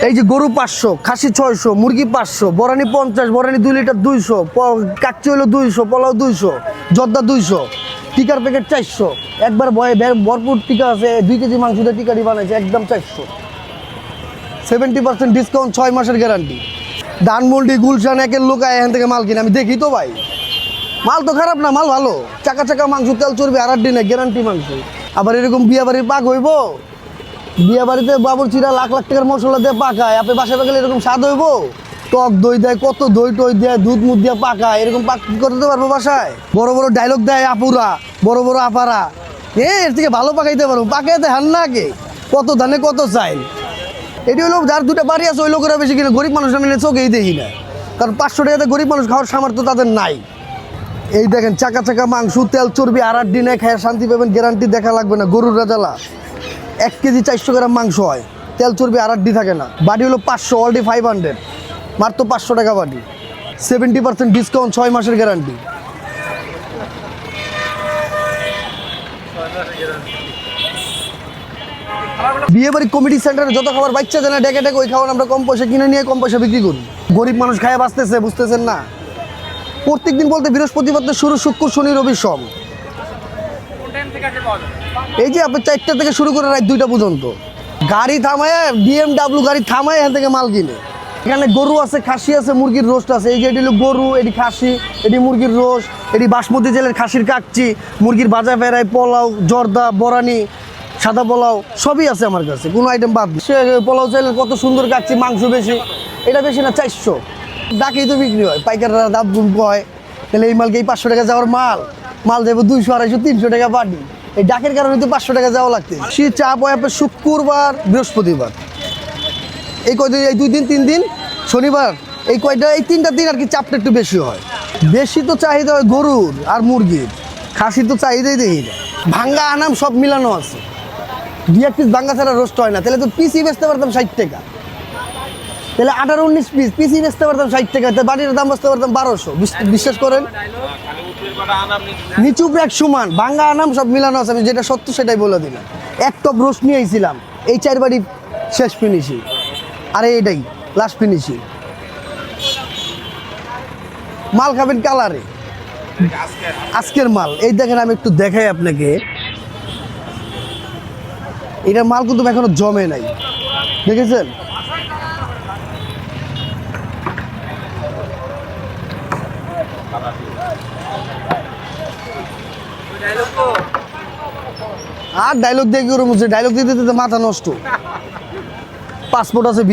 এই যে গরু 500, খাসি 600, মুরগি 500, বরানি 50, বরানি 2 লিটার 200, কাচ্চি হলো 200, পোলাও 200, জর্দা 200, টিকার প্যাকেট 400। একবার ভরপুর টিকা আছে, 2 কেজি মাংস দিয়ে টিকাটি বানাইছে একদম 400। 70% ডিসকাউন্ট, 6 মাসের গ্যারান্টি। ধানমন্ডি, গুলশান, একের লোক এখান থেকে মাল কিনে আমি দেখি তো ভাই, মাল তো খারাপ না, মাল ভালো। চাকা চাকা মাংস, তেল চর্বি আর দিনে গ্যারান্টি মাংস। আবার এরকম বিয়া বাড়ির পাক হইব, বিয়া বাড়িতে বাবুর চিরা লাখ লাখ টাকার মশলা দিয়ে পাকায়, আপনি বাসায় পাকালে এরকম স্বাদ হইব? টক দই দেয়, কত দই টই দেয়, দুধ মুধ দিয়ে পাকায়, এরকম পাক করতে পারবো বাসায়? বড় বড় ডায়লগ দেয় আপুরা, বড় বড় আপারা, এর থেকে ভালো পাকাইতে পারবো। পাকাইতে হান না আগে, কত ধানে কত চাইল। এটি হলো যার 2টা বাড়ি আছে ওই লোকেরা বেশি কিনে, গরিব মানুষ আমি চোখেই দেখি না, কারণ 500 টাকাতে গরিব মানুষ খাওয়ার সামর্থ্য তাদের নাই। এই দেখেন চাকা চাকা মাংস, তেল চর্বি আর দিনে খায় শান্তি পাবেন, গ্যারান্টি দেখা লাগবে না। গরুর রাজালা 1 কেজি 400 গ্রাম মাংস হয়, তেল চর্বি আর থাকে না। বাড়ি হলো 500, অলরেডি 500, মাত্র 500 টাকা বাড়ি। 70% ডিসকাউন্ট, 6 মাসের গ্যারান্টি। বিয়ে বাড়ি কমিটি সেন্টারে যত খাবার বাচ্চা জানা ডেকে ডেকে ওই খাবার আমরা কম পয়সা কিনে নিয়ে কম পয়সা বিক্রি করি। গরিব মানুষ খায় বাঁচতেছে, বুঝতেছেন না? প্রত্যেকদিন বলতে বৃহস্পতিবার থেকে শুরু, শুক্র শনি রবি সব। এই যে আপনি 4টা থেকে শুরু করে রাত 2টা পর্যন্ত গাড়ি থামায়, BMW গাড়ি থামায় এখান থেকে মাল কিনে। এখানে গরু আছে, খাসি আছে, মুরগির রোস্ট আছে। এই যে এটি হলো গরু, এটি খাসি, এটি মুরগির রোস্ট, এটি বাসমতি চালের খাসির কাচ্চি, মুরগির ভাজা ফেরাই, পোলাও, জর্দা, বরানি, সাদা পোলাও সবই আছে আমার কাছে, কোনো আইটেম বাদ নেই। সে পোলাও চাইলে কত সুন্দর কাচ্চি, মাংস বেশি, এটা বেশি না 400। ডাকেই তো বিক্রি হয়, পাইকাররা দাম গুণ হয়। তাহলে এই মালকে এই 500 টাকা যাওয়ার মাল দেবো 200, 250, 300 টাকা বাড়ি। এই ডাকের কারণে তো 500 টাকা যাওয়া লাগতে। সে চাপ হয় আপনার শুক্রবার, বৃহস্পতিবার, এই কয়দিন, এই 2 দিন 3 দিন, শনিবার, এই কয়টা, এই 3টা দিন আর কি চাপটা একটু বেশি হয়। বেশি তো চাহিদা হয় গরুর আর মুরগির, খাসির তো চাহিদাই দেখি না। ভাঙ্গা আনাম সব মিলানো আছে, 2-1 পিস ভাঙ্গা ছাড়া রোস্ট হয় না। তাহলে তো পিসি বেচতে পারতাম 60 টাকা, তাহলে 18-19 পিস পিসি বেচতে পারতাম 60 টাকা, তাহলে বাড়ির দাম বেচতে পারতাম 1200। বিশ্বাস করেন, নিচু ব্রেক সমান, ভাঙ্গা আনাম সব মিলানো আছে। আমি যেটা সত্য সেটাই বলে দিলাম। 1 টপ রোস্ট নিয়ে আইছিলাম, এই 4 বাড়ি শেষ ফিনিশিং, আরে এটাই লাস্ট ফিনিশিং। মাল খাবেন কালারে, আজকের মাল। এই দেখেন আমি একটু দেখাই আপনাকে, এটা মাল কিন্তু এখনো জমে নাই, দেখেছেন? আর ডায়লগ দিয়ে কি করবো, ডায়লগ দিতে দিতে মাথা নষ্ট। পাসপোর্ট আছে।